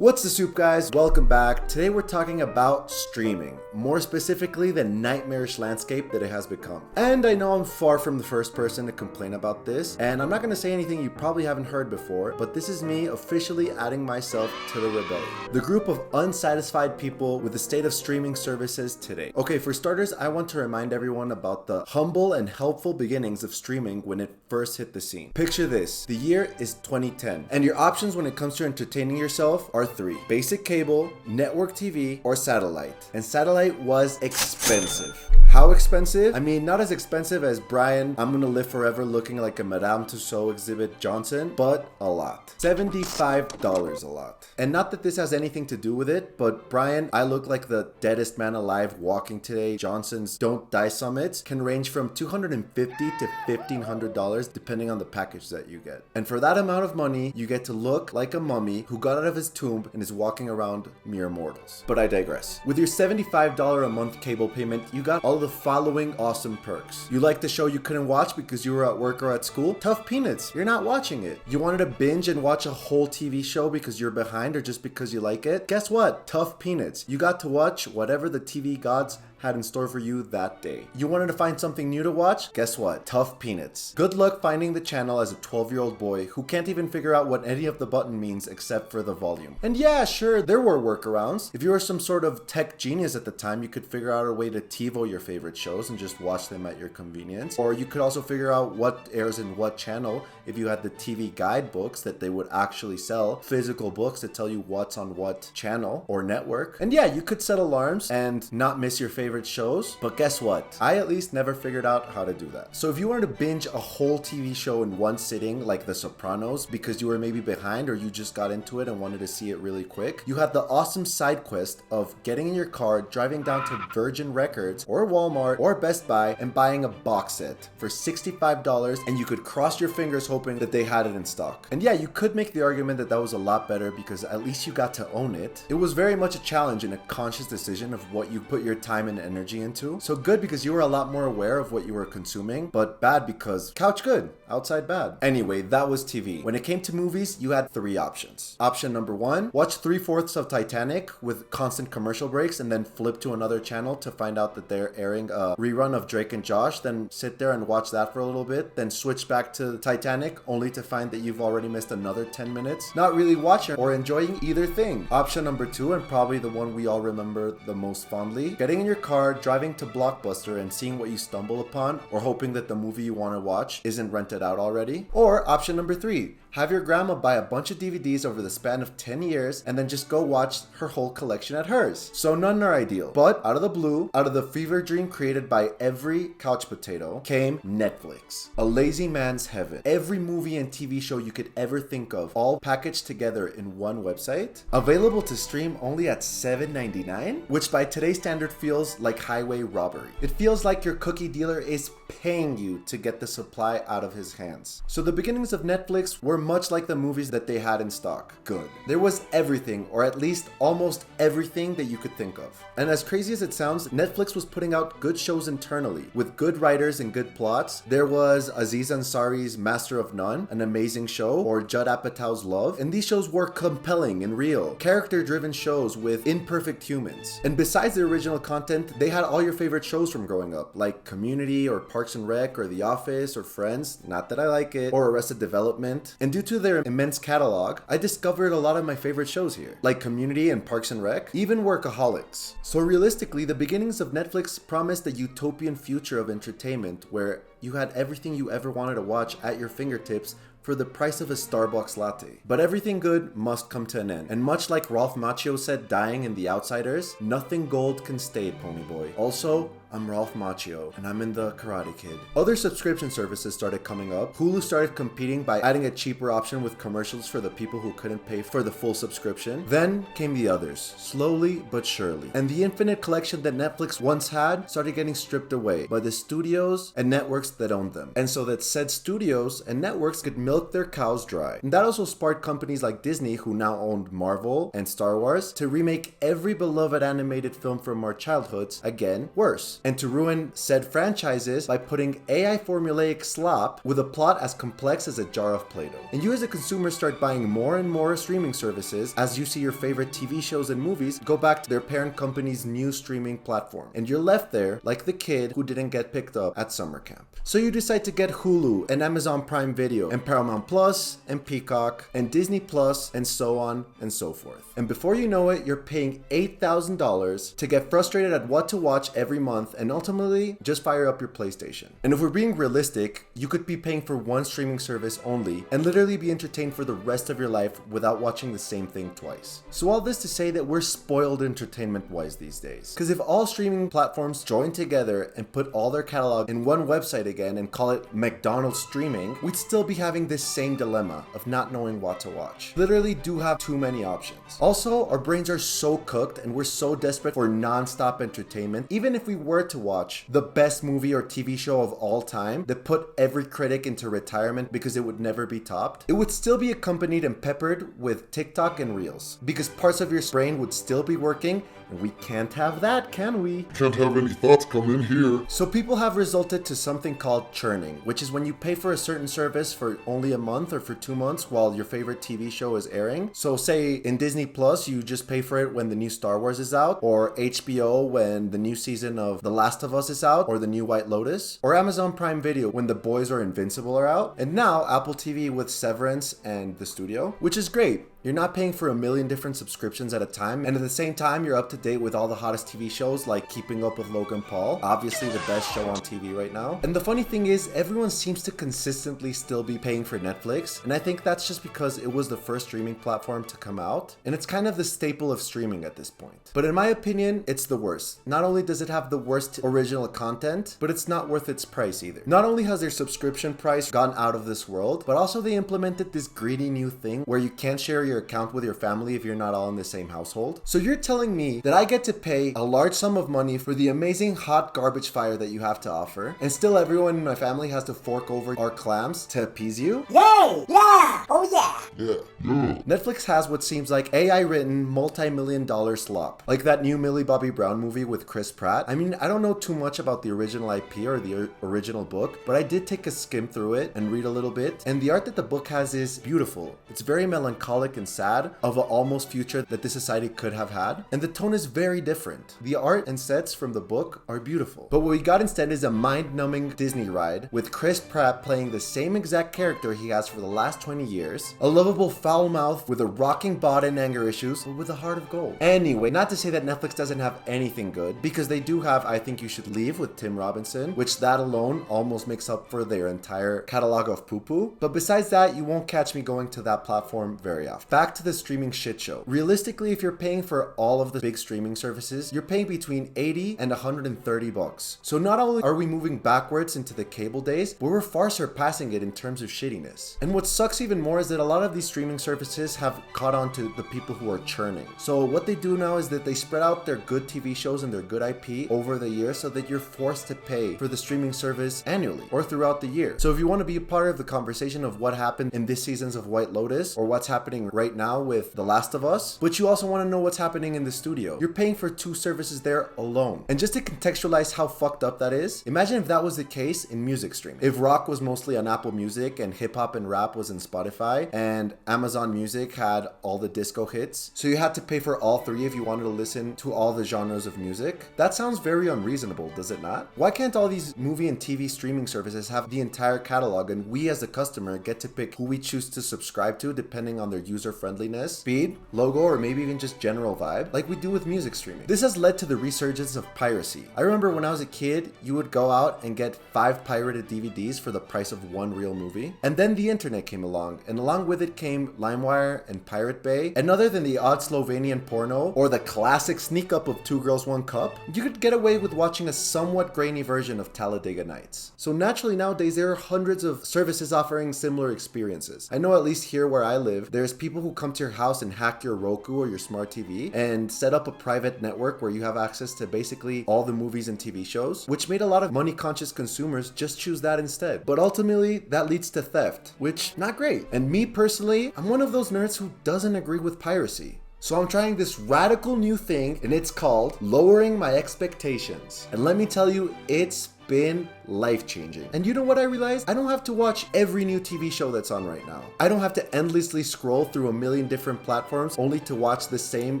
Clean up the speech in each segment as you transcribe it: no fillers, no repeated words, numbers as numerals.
What's the soup, guys? Welcome back. Today we're talking about streaming, more specifically the nightmarish landscape that it has become. And I know I'm far from the first person to complain about this, and I'm not going to say anything you probably haven't heard before, but this is me officially adding myself to the rebellion, the group of unsatisfied people with the state of streaming services today. Okay, for starters, I want to remind everyone about the humble and helpful beginnings of streaming when it first hit the scene. Picture this: the year is 2010, and your options when it comes to entertaining yourself are three: basic cable, network TV, or satellite. And satellite was expensive. How expensive? I mean, not as expensive as Brian, I'm gonna live forever looking like a Madame Tussauds exhibit Johnson, but a lot. $75 a lot. And not that this has anything to do with it, but Brian, I look like the deadest man alive walking today. Johnson's Don't Die Summits can range from $250 to $1,500 depending on the package that you get. And for that amount of money, you get to look like a mummy who got out of his tomb and is walking around mere mortals. But I digress. With your $75 a month cable payment, you got all the following awesome perks. You liked the show you couldn't watch because you were at work or at school? Tough peanuts, you're not watching it. You wanted to binge and watch a whole TV show because you're behind or just because you like it? Guess what? Tough peanuts. You got to watch whatever the TV gods had in store for you that day. You wanted to find something new to watch? Guess what? Tough peanuts. Good luck finding the channel as a 12-year-old boy who can't even figure out what any of the button means except for the volume. And yeah, sure, there were workarounds. If you were some sort of tech genius at the time, you could figure out a way to TiVo your favorite shows and just watch them at your convenience. Or you could also figure out what airs in what channel if you had the TV guidebooks that they would actually sell, physical books that tell you what's on what channel or network. And yeah, you could set alarms and not miss your favorite shows, but guess what? I at least never figured out how to do that. So if you wanted to binge a whole TV show in one sitting, like The Sopranos, because you were maybe behind or you just got into it and wanted to see it really quick, you had the awesome side quest of getting in your car, driving down to Virgin Records or Walmart or Best Buy and buying a box set for $65, and you could cross your fingers hoping that they had it in stock. And yeah, you could make the argument that that was a lot better because at least you got to own it. It was very much a challenge and a conscious decision of what you put your time and energy into. So good because you were a lot more aware of what you were consuming, but bad because couch good, outside bad. Anyway, that was TV. When it came to movies, you had three options. Option number one, watch 3/4 of Titanic with constant commercial breaks and then flip to another channel to find out that they're airing a rerun of Drake and Josh, then sit there and watch that for a little bit, then switch back to Titanic only to find that you've already missed another 10 minutes, not really watching or enjoying either thing. Option number two, and probably the one we all remember the most fondly, getting in your car, driving to Blockbuster and seeing what you stumble upon, or hoping that the movie you want to watch isn't rented out already. Or option number three, have your grandma buy a bunch of DVDs over the span of 10 years and then just go watch her whole collection at hers. So none are ideal. But out of the blue, out of the fever dream created by every couch potato, came Netflix. A lazy man's heaven. Every movie and TV show you could ever think of, all packaged together in one website. Available to stream only at $7.99, which by today's standard feels like highway robbery. It feels like your cookie dealer is paying you to get the supply out of his hands. So the beginnings of Netflix were much like the movies that they had in stock. Good. There was everything, or at least almost everything that you could think of. And as crazy as it sounds, Netflix was putting out good shows internally with good writers and good plots. There was Aziz Ansari's Master of None, an amazing show, or Judd Apatow's Love, and these shows were compelling and real, character-driven shows with imperfect humans. And besides the original content, they had all your favorite shows from growing up, like Community or Parks and Rec or The Office or Friends, not that I like it, or Arrested Development. And due to their immense catalog, I discovered a lot of my favorite shows here, like Community and Parks and Rec, even Workaholics. So realistically, the beginnings of Netflix promised a utopian future of entertainment where you had everything you ever wanted to watch at your fingertips for the price of a Starbucks latte. But everything good must come to an end. And much like Ralph Macchio said dying in The Outsiders, nothing gold can stay, Ponyboy. Also, I'm Ralph Macchio, and I'm in the Karate Kid. Other subscription services started coming up. Hulu started competing by adding a cheaper option with commercials for the people who couldn't pay for the full subscription. Then came the others, slowly but surely. And the infinite collection that Netflix once had started getting stripped away by the studios and networks that owned them. And so that said studios and networks could milk their cows dry. And that also sparked companies like Disney, who now owned Marvel and Star Wars, to remake every beloved animated film from our childhoods again worse. shows, and to ruin said franchises by putting AI formulaic slop with a plot as complex as a jar of Play-Doh. And you as a consumer start buying more and more streaming services as you see your favorite TV shows and movies go back to their parent company's new streaming platform. And you're left there like the kid who didn't get picked up at summer camp. So you decide to get Hulu and Amazon Prime Video and Paramount Plus and Peacock and Disney Plus and so on and so forth. And before you know it, you're paying $8,000 to get frustrated at what to watch every month and ultimately just fire up your PlayStation. And if we're being realistic, you could be paying for one streaming service only and literally be entertained for the rest of your life without watching the same thing twice. So all this to say that we're spoiled entertainment-wise these days. Because if all streaming platforms join together and put all their catalog in one website again and call it McDonald's streaming, we'd still be having this same dilemma of not knowing what to watch. Literally do have too many options. Also, our brains are so cooked and we're so desperate for non-stop entertainment. Even if we were to watch the best movie or TV show of all time that put every critic into retirement because it would never be topped, it would still be accompanied and peppered with TikTok and Reels because parts of your brain would still be working, and we can't have that, can we? Can't have any thoughts come in here. So people have resulted to something called churning, which is when you pay for a certain service for only a month or for 2 months while your favorite TV show is airing. So say in Disney Plus, you just pay for it when the new Star Wars is out, or HBO when the new season of The Last of Us is out, or the new White Lotus, or Amazon Prime Video when The Boys or Invincible are out, and now Apple TV with Severance and The Studio, which is great. You're not paying for a million different subscriptions at a time, and at the same time, you're up to date with all the hottest TV shows like Keeping Up with Logan Paul, obviously the best show on TV right now. And the funny thing is, everyone seems to consistently still be paying for Netflix, and I think that's just because it was the first streaming platform to come out, and it's kind of the staple of streaming at this point. But in my opinion, it's the worst. Not only does it have the worst original content, but it's not worth its price either. Not only has their subscription price gone out of this world, but also they implemented this greedy new thing where you can't share your account with your family if you're not all in the same household. So you're telling me that I get to pay a large sum of money for the amazing hot garbage fire that you have to offer, and still everyone in my family has to fork over our clams to appease you? Yay! Yeah! Oh yeah! Yeah. Netflix has what seems like AI-written multi-million-dollar slop, like that new Millie Bobby Brown movie with Chris Pratt. I mean, I don't know too much about the original IP or the original book, but I did take a skim through it and read a little bit, and the art that the book has is beautiful. It's very melancholic and sad of an almost future that this society could have had, and the tone is very different. The art and sets from the book are beautiful, but what we got instead is a mind-numbing Disney ride with Chris Pratt playing the same exact character he has for the last 20 years, a lovable foul mouth with a rocking bod and anger issues, but with a heart of gold. Anyway, not to say that Netflix doesn't have anything good, because they do have I Think You Should Leave with Tim Robinson, which that alone almost makes up for their entire catalog of poo-poo, but besides that, you won't catch me going to that platform very often. Back to the streaming shit show. Realistically, if you're paying for all of the big streaming services, you're paying between 80 and 130 bucks. So not only are we moving backwards into the cable days, but we're far surpassing it in terms of shittiness. And what sucks even more is that a lot of these streaming services have caught on to the people who are churning. So what they do now is that they spread out their good TV shows and their good IP over the year so that you're forced to pay for the streaming service annually or throughout the year. So if you want to be a part of the conversation of what happened in this seasons of White Lotus or what's happening right now with The Last of Us, but you also want to know what's happening in the studio, you're paying for 2 services there alone. And just to contextualize how fucked up that is, imagine if that was the case in music streaming. If rock was mostly on Apple Music and hip hop and rap was in Spotify and Amazon Music had all the disco hits, so you had to pay for all 3 if you wanted to listen to all the genres of music. That sounds very unreasonable, does it not? Why can't all these movie and TV streaming services have the entire catalog and we as a customer get to pick who we choose to subscribe to depending on their user friendliness, speed, logo, or maybe even just general vibe, like we do with music streaming? This has led to the resurgence of piracy. I remember when I was a kid, you would go out and get 5 pirated DVDs for the price of 1 real movie. And then the internet came along, and along with it came LimeWire and Pirate Bay. And other than the odd Slovenian porno or the classic sneak up of 2 Girls 1 Cup, you could get away with watching a somewhat grainy version of Talladega Nights. So naturally nowadays there are hundreds of services offering similar experiences. I know at least here where I live, there's people who come to your house and hack your Roku or your smart TV and set up a private network where you have access to basically all the movies and TV shows, which made a lot of money conscious consumers just choose that instead. But ultimately that leads to theft, which not great. And me personally, I'm one of those nerds who doesn't agree with piracy. So I'm trying this radical new thing, and it's called lowering my expectations. And let me tell you, it's been life-changing. And you know what I realized? I don't have to watch every new TV show that's on right now. I don't have to endlessly scroll through a million different platforms only to watch the same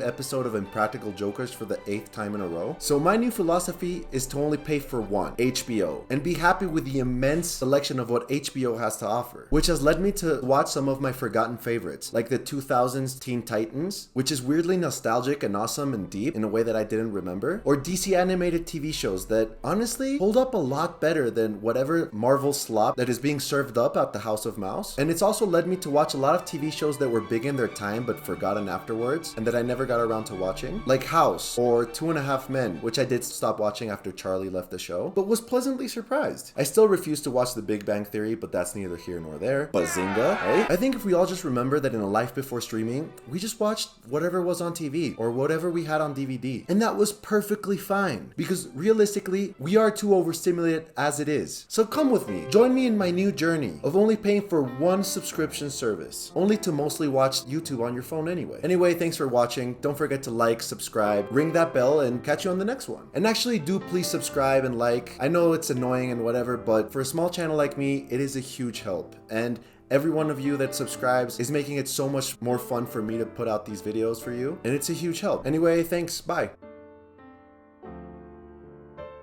episode of Impractical Jokers for the 8th time in a row. So my new philosophy is to only pay for one, HBO, and be happy with the immense selection of what HBO has to offer, which has led me to watch some of my forgotten favorites, like the 2000s Teen Titans, which is weirdly nostalgic and awesome and deep in a way that I didn't remember, or DC animated TV shows that honestly hold up a lot better than whatever Marvel slop that is being served up at the House of Mouse. And it's also led me to watch a lot of TV shows that were big in their time but forgotten afterwards and that I never got around to watching, like House or 2.5 Men, which I did stop watching after Charlie left the show, but was pleasantly surprised. I still refuse to watch The Big Bang Theory, but that's neither here nor there. Bazinga, right? I think if we all just remember that in a life before streaming, we just watched whatever was on TV or whatever we had on DVD, and that was perfectly fine, because realistically, we are too overstimulated as it is. So come with me, join me in my new journey of only paying for one subscription service, only to mostly watch YouTube on your phone anyway. Anyway, thanks for watching. Don't forget to like, subscribe, ring that bell, and catch you on the next one. And actually do please subscribe and like. I know it's annoying and whatever, but for a small channel like me, it is a huge help. And every one of you that subscribes is making it so much more fun for me to put out these videos for you, and it's a huge help. Anyway, thanks, bye.